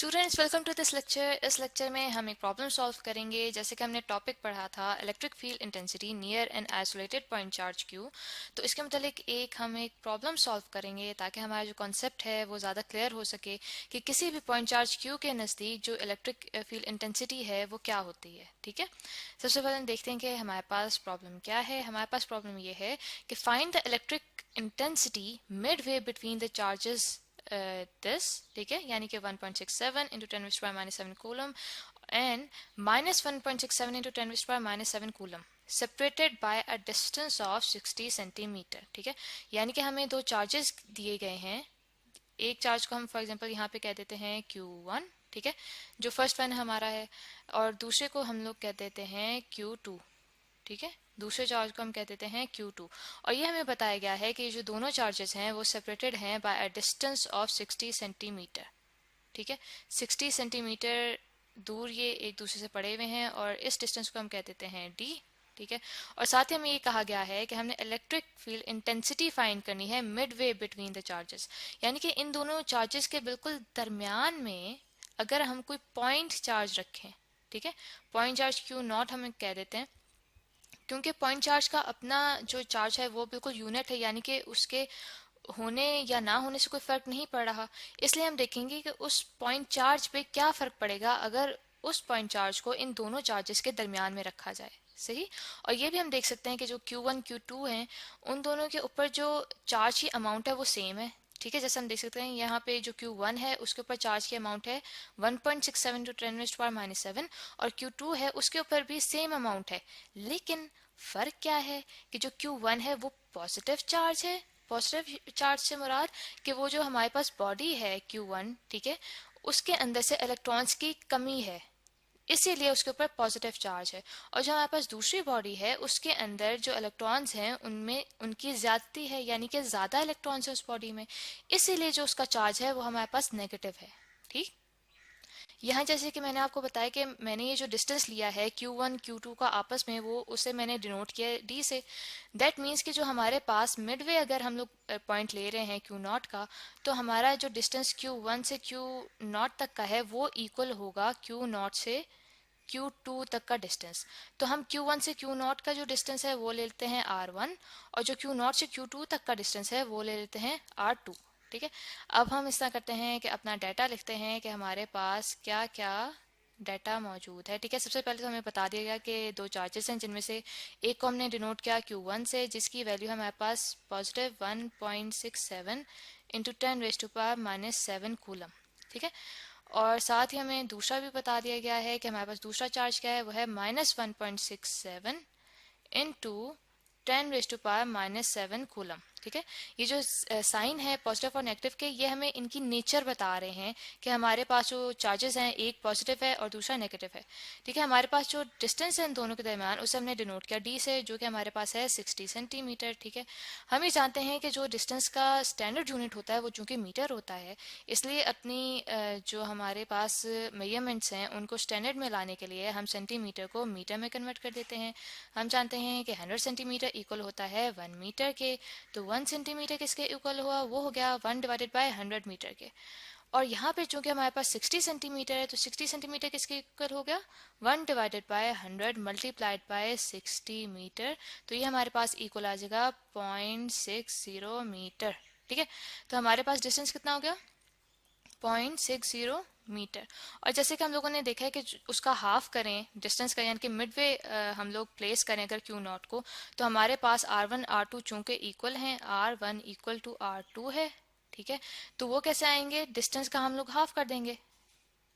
Students welcome to this lecture. इस lecture में हम एक प्रॉब्लम सॉल्व करेंगे। जैसे कि हमने टॉपिक पढ़ा था electric field intensity near an isolated point charge Q, तो इसके मतलब हम एक प्रॉब्लम सॉल्व करेंगे ताकि हमारा जो कॉन्सेप्ट है वो ज़्यादा क्लियर हो सके कि किसी भी पॉइंट चार्ज क्यू के नज़दीक जो इलेक्ट्रिक फील्ड इंटेंसिटी है वो क्या होती है। ठीक है, सबसे पहले हम देखते हैं कि हमारे पास प्रॉब्लम क्या है। हमारे पास प्रॉब्लम ये है कि find the electric intensity mid way between the charges this, ठीक है, यानी कि 1.67 into 10⁻⁻7 coulomb and -1.67 into 10⁻⁻7 coulomb separated by a distance of 60 centimetre. ठीक है, यानी कि हमें दो चार्जेस दिए गए हैं। एक चार्ज को हम फॉर एग्जांपल यहाँ पे कह देते हैं Q1, ठीक है, जो फर्स्ट वन हमारा है, और दूसरे को हम लोग कह देते हैं Q2, ठीक है, दूसरे चार्ज को हम कह देते हैं Q2। और ये हमें बताया गया है कि जो दोनों चार्जेस हैं वो सेपरेटेड हैं by a distance of 60 centimetre. ठीक है, 60 सेंटीमीटर दूर ये एक दूसरे से पड़े हुए हैं और इस डिस्टेंस को हम कह देते हैं D। ठीक है, और साथ ही हमें ये कहा गया है कि हमने इलेक्ट्रिक फील्ड इंटेंसिटी फाइंड करनी है mid way between the charges, यानी कि इन दोनों चार्जेस के बिल्कुल दरमियान में अगर हम कोई पॉइंट चार्ज रखें। ठीक है, पॉइंट चार्ज Q0 हम कह देते हैं, क्योंकि पॉइंट चार्ज का अपना जो चार्ज है वो बिल्कुल यूनिट है, यानी कि उसके होने या ना होने से कोई फर्क नहीं पड़ रहा। इसलिए हम देखेंगे कि उस पॉइंट चार्ज पे क्या फर्क पड़ेगा अगर उस पॉइंट चार्ज को इन दोनों चार्जेस के दरमियान में रखा जाए। सही, और ये भी हम देख सकते हैं कि जो Q1 Q2 हैं उन दोनों के ऊपर जो चार्ज की अमाउंट है वो सेम है। ठीक है, जैसे हम देख सकते हैं यहाँ पे जो Q1 है उसके ऊपर चार्ज की अमाउंट है 1.67 टू 10⁻⁻7 और Q2 है उसके ऊपर भी सेम अमाउंट है। लेकिन फर्क क्या है कि जो Q1 है वो पॉजिटिव चार्ज है। पॉजिटिव चार्ज से मुराद कि वो जो हमारे पास बॉडी है Q1, ठीक है, उसके अंदर से इलेक्ट्रॉन्स की कमी है, इसीलिए उसके ऊपर पॉजिटिव चार्ज है। और जो हमारे पास दूसरी बॉडी है उसके अंदर जो इलेक्ट्रॉन्स हैं उनमें उनकी ज्यादती है, यानी कि ज्यादा इलेक्ट्रॉन्स है उस बॉडी में, इसीलिए जो उसका चार्ज है वो हमारे पास नेगेटिव है। ठीक, यहाँ जैसे कि मैंने आपको बताया कि मैंने ये जो डिस्टेंस लिया है Q1 Q2 का आपस में, वो उसे मैंने डिनोट किया है D से। दैट मीन्स कि जो हमारे पास मिडवे अगर हम लोग पॉइंट ले रहे हैं Q0 का, तो हमारा जो डिस्टेंस Q1 से Q0 तक का है वो इक्वल होगा Q0 से Q2 तक का डिस्टेंस। तो हम Q1 से Q0 का जो डिस्टेंस है वो ले लेते हैं R1, और जो Q0 से Q2 तक का डिस्टेंस है वो ले लेते हैं R2। ठीक है, अब हम इस तरह करते हैं कि अपना डाटा लिखते हैं कि हमारे पास क्या क्या डाटा मौजूद है। ठीक है, सबसे पहले तो हमें बता दिया गया कि दो चार्जेस हैं जिनमें से एक को हमने डिनोट किया Q1 से, जिसकी वैल्यू हमारे पास पॉजिटिव 1.67 इंटू 10⁻⁻7 कूलम। ठीक है, और साथ ही हमें दूसरा भी बता दिया गया है कि हमारे पास दूसरा चार्ज क्या है, वो है -1.67 इंटू 10⁻⁻7 कूलम। ठीक है, ये जो साइन है पॉजिटिव और नेगेटिव के, ये हमें इनकी नेचर बता रहे हैं कि हमारे पास जो चार्जेस हैं एक पॉजिटिव है और दूसरा नेगेटिव है। ठीक है, हमारे पास जो डिस्टेंस है इन दोनों के दरमियान उसे हमने डिनोट किया D से, जो कि हमारे पास है 60 सेंटीमीटर। ठीक है, हम ये जानते हैं कि जो डिस्टेंस का स्टैंडर्ड यूनिट होता है वो चूंकि मीटर होता है, इसलिए अपनी जो हमारे पास मेजरमेंट्स हैं उनको स्टैंडर्ड में लाने के लिए हम सेंटीमीटर को मीटर में कन्वर्ट कर देते हैं। हम जानते हैं कि 100 सेंटीमीटर इक्वल होता है 1 मीटर के, तो 1 सेंटीमीटर किसके इक्वल हुआ, वो हो गया 1 डिवाइडेड बाय 100 मीटर के। और यहाँ पे चूंकि हमारे पास 60 सेंटीमीटर है तो 60 सेंटीमीटर किसके इक्वल हो गया, 1 divided by 100 multiplied by 60 metre, तो ये हमारे पास इक्वल आ जाएगा 0.60 मीटर। ठीक है, तो हमारे पास डिस्टेंस कितना हो गया, 0.60 मीटर। और जैसे कि हम लोगों ने देखा है कि उसका हाफ करें डिस्टेंस का, यानी कि मिडवे हम लोग प्लेस करें अगर Q0 को, तो हमारे पास R1 R2 चूंकि इक्वल हैं, R1 इक्वल टू R2 है। ठीक है, तो वो कैसे आएंगे, डिस्टेंस का हम लोग हाफ कर देंगे।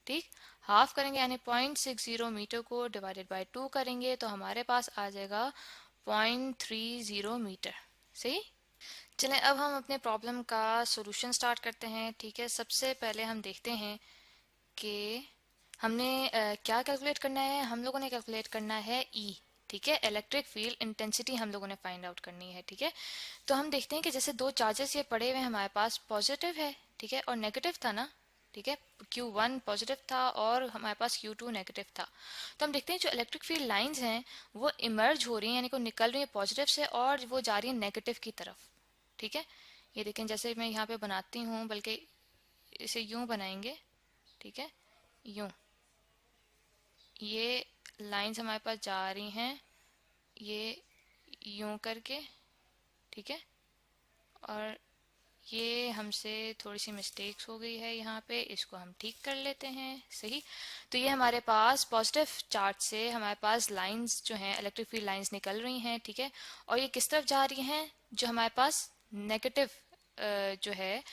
ठीक, हाफ करेंगे यानी 0.60 मीटर को डिवाइडेड बाय 2 करेंगे तो हमारे पास आ जाएगा 0.30 मीटर। सही, चलें अब हम अपने प्रॉब्लम का सॉल्यूशन स्टार्ट करते हैं। ठीक है, सबसे पहले हम देखते हैं कि हमने क्या कैलकुलेट करना है। हम लोगों ने कैलकुलेट करना है E। ठीक है, इलेक्ट्रिक फील्ड इंटेंसिटी हम लोगों ने फाइंड आउट करनी है। ठीक है, तो हम देखते हैं कि जैसे दो चार्जेस ये पड़े हुए हमारे पास, पॉजिटिव है, ठीक है, और नेगेटिव था ना। ठीक है, Q1 पॉजिटिव था और हमारे पास Q2 नेगेटिव था। तो हम देखते हैं जो इलेक्ट्रिक फील्ड लाइंस हैं वो इमर्ज हो रही हैं, यानी कि निकल रही है पॉजिटिव से और वो जा रही है नेगेटिव की तरफ। ठीक है, ये देखें, जैसे मैं यहाँ पे बनाती हूँ, बल्कि इसे यूं बनाएंगे। ठीक है, यूं, ये लाइंस हमारे पास जा रही हैं ये यूं करके, ठीक है। और ये हमसे थोड़ी सी मिस्टेक्स हो गई है यहाँ पे, इसको हम ठीक कर लेते हैं। सही। तो ये हमारे पास पॉजिटिव चार्ज से हमारे पास लाइंस जो हैं, इलेक्ट्रिक फील्ड लाइंस निकल रही हैं, ठीक है। और ये किस तरफ जा रही हैं? जो हमारे पास नेगेटिव जो है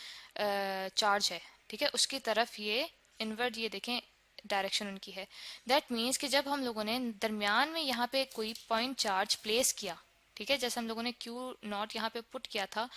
चार्ज है, ठीक है, उसकी तरफ ये इनवर्ट, ये देखें डायरेक्शन उनकी है। दैट मीन्स कि जब हम लोगों ने दरमियान में यहाँ पे कोई पॉइंट चार्ज प्लेस किया, ठीक है, जैसे हम लोगों ने क्यू नॉट यहाँ पे पुट किया था,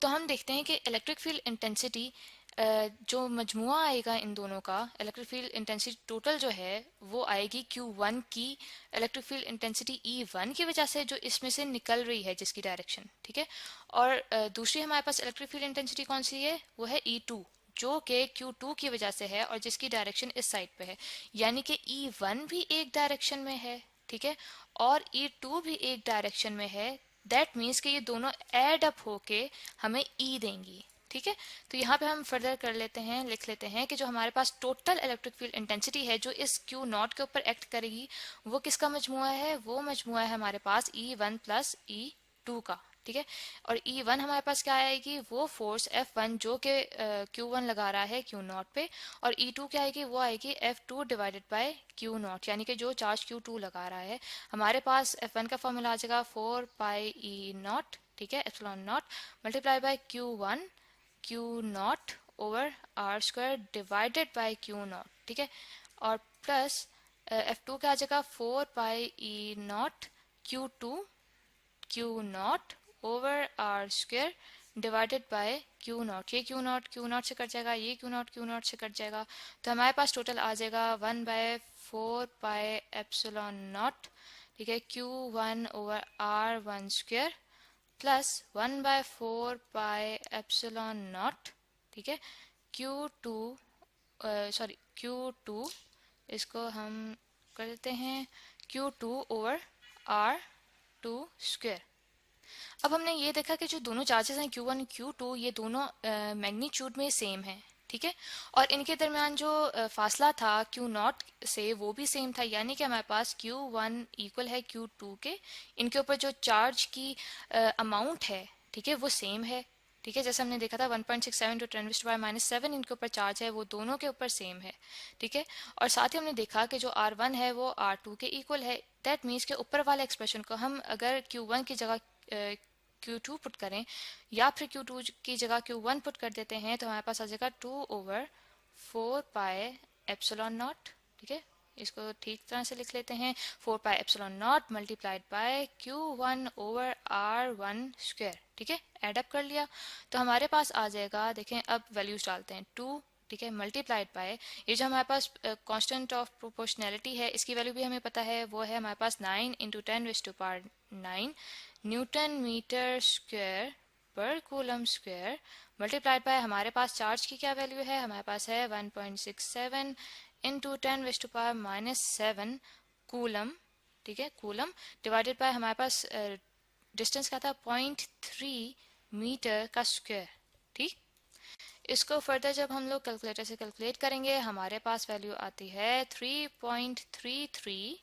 तो हम देखते हैं कि इलेक्ट्रिक फील्ड इंटेंसिटी जो मजमुआ आएगा इन दोनों का, इलेक्ट्रिक फील्ड इंटेंसिटी टोटल जो है वो आएगी Q1 की इलेक्ट्रिक फील्ड इंटेंसिटी E1 की वजह से, जो इसमें से निकल रही है जिसकी डायरेक्शन, ठीक है। और दूसरी हमारे पास इलेक्ट्रिक फील्ड इंटेंसिटी कौन सी है? वो है E2, जो कि Q2 की वजह से है और जिसकी डायरेक्शन इस साइड पे है। यानी कि E1 भी एक डायरेक्शन में है, ठीक है, और E2 भी एक डायरेक्शन में है। दैट मीन्स कि ये दोनों एड अप होके हमें E देंगी, ठीक है। तो यहाँ पे हम फर्दर कर लेते हैं, लिख लेते हैं कि जो हमारे पास टोटल इलेक्ट्रिक फील्ड इंटेंसिटी है जो इस Q नॉट के ऊपर एक्ट करेगी, वो किसका मजमुआ है? वो मजमुआ है हमारे पास E1 प्लस E2 का, ठीक है। और E1 हमारे पास क्या आएगी? वो फोर्स F1 जो कि Q1 लगा रहा है Q नॉट पे, और E2 क्या आएगी? वो आएगी F2 divided by Q not, यानी कि जो चार्ज Q2 लगा रहा है। हमारे पास F1 का फॉर्मूला आ जाएगा 4 पाई E नॉट, ठीक है, epsilon not multiply by Q1 Q not over R square divided by Q not, ठीक है। और प्लस F2 क्या आ जाएगा? 4 पाई E not Q not over R square divided by Q not. ये Q नॉट से cut जाएगा, ये Q नॉट से कट जाएगा। तो हमारे पास टोटल आ जाएगा 1/4 पाई एप्सिलॉन नॉट, ठीक है, Q1 over R1 square plus 1/4 pi epsilon not, ठीक है, Q2 इसको हम कर देते हैं Q2 ओवर R2 स्क्वायर। अब हमने ये देखा कि जो दोनों चार्जेस हैं Q1 Q2, ये दोनों मैग्नीट्यूड में सेम हैं, ठीक है। और इनके दरमियान जो फासला था Q नॉट से, वो भी सेम था, यानी कि हमारे पास Q1 इक्वल है Q2 के। इनके ऊपर जो चार्ज की अमाउंट है, ठीक है, वो सेम है, ठीक है। जैसे हमने देखा था 1.67 टू 10⁻⁻⁷ इनके ऊपर चार्ज है, वो दोनों के ऊपर सेम है, ठीक है। और साथ ही हमने देखा कि जो R1 है वो R2 के इक्वल है। दैट मीन्स के ऊपर वाले एक्सप्रेशन को हम अगर Q1 की जगह Q2 पुट करें या फिर Q2 की जगह Q1 पुट कर देते हैं, तो हमारे पास आ जाएगा 2/4 पाई एप्सिलॉन नॉट, ठीक है। इसको ठीक तरह से लिख लेते हैं, 4 pi epsilon not multiplied by Q1 over R1 square, ठीक है। एड अप कर लिया तो हमारे पास आ जाएगा, देखें अब वैल्यूज डालते हैं, 2, ठीक है, मल्टीप्लाइड बाय ये जो हमारे पास कांस्टेंट ऑफ प्रोपोर्शनैलिटी है, इसकी वैल्यू भी हमें पता है, वो है हमारे पास 9 इंटू 10⁻⁹ न्यूटन मीटर स्क्वायर पर कूलम स्क्वायर मल्टीप्लाइड बाय हमारे पास चार्ज की क्या वैल्यू है? हमारे पास है 1.67 इंटू 10⁻⁻7 कूलम, ठीक है, कूलम डिवाइडेड बाय हमारे पास डिस्टेंस क्या था? 0.3 मीटर का स्क्वायर, ठीक। इसको फर्दर जब हम लोग कैलकुलेटर से कैलकुलेट करेंगे, हमारे पास वैल्यू आती है 3.33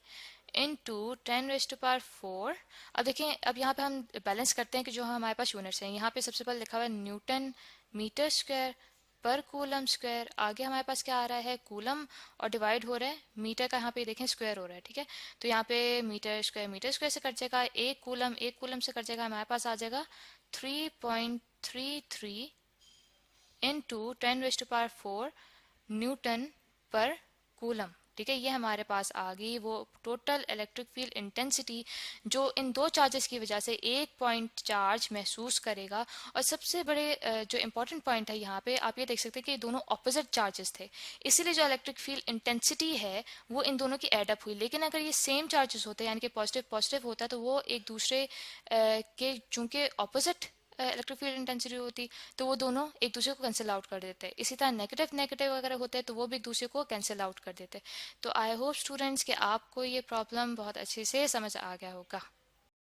इंटू 10⁻⁴। अब देखें, अब यहाँ पे हम बैलेंस करते हैं कि जो हमारे पास यूनिट्स हैं, यहाँ पे सबसे पहले लिखा हुआ है न्यूटन मीटर स्क्वायर पर कूलम स्क्वायर। आगे हमारे पास क्या आ रहा है? कूलम, और डिवाइड हो रहा है मीटर का, यहाँ पे देखें स्क्वायर हो रहा है, ठीक है। तो यहाँ पे मीटर स्क्वायर से कट जाएगा, एक कूलम से कट जाएगा, हमारे पास आ जाएगा 3.33 इंटू 10⁻⁴ न्यूटन पर कूलम, ठीक है। ये हमारे पास आ गई वो टोटल इलेक्ट्रिक फील्ड इंटेंसिटी जो इन दो चार्जेस की वजह से एक पॉइंट चार्ज महसूस करेगा। और सबसे बड़े जो इम्पोर्टेंट पॉइंट है यहाँ पे, आप ये देख सकते हैं कि दोनों ऑपोजिट चार्जेस थे, इसीलिए जो इलेक्ट्रिक फील्ड इंटेंसिटी है वो इन दोनों की एडअप हुई। लेकिन अगर ये सेम चार्जेस होते यानी कि पॉजिटिव पॉजिटिव होता, तो वो एक दूसरे के चूंकि ऑपोजिट इलेक्ट्रिक फील्ड इंटेंसिटी होती, तो वो दोनों एक दूसरे को कैंसिल आउट कर देते हैं। इसी तरह नेगेटिव नेगेटिव अगर होते हैं तो वो भी एक दूसरे को कैंसिल आउट कर देते हैं। तो आई होप स्टूडेंट्स कि आपको ये प्रॉब्लम बहुत अच्छे से समझ आ गया होगा।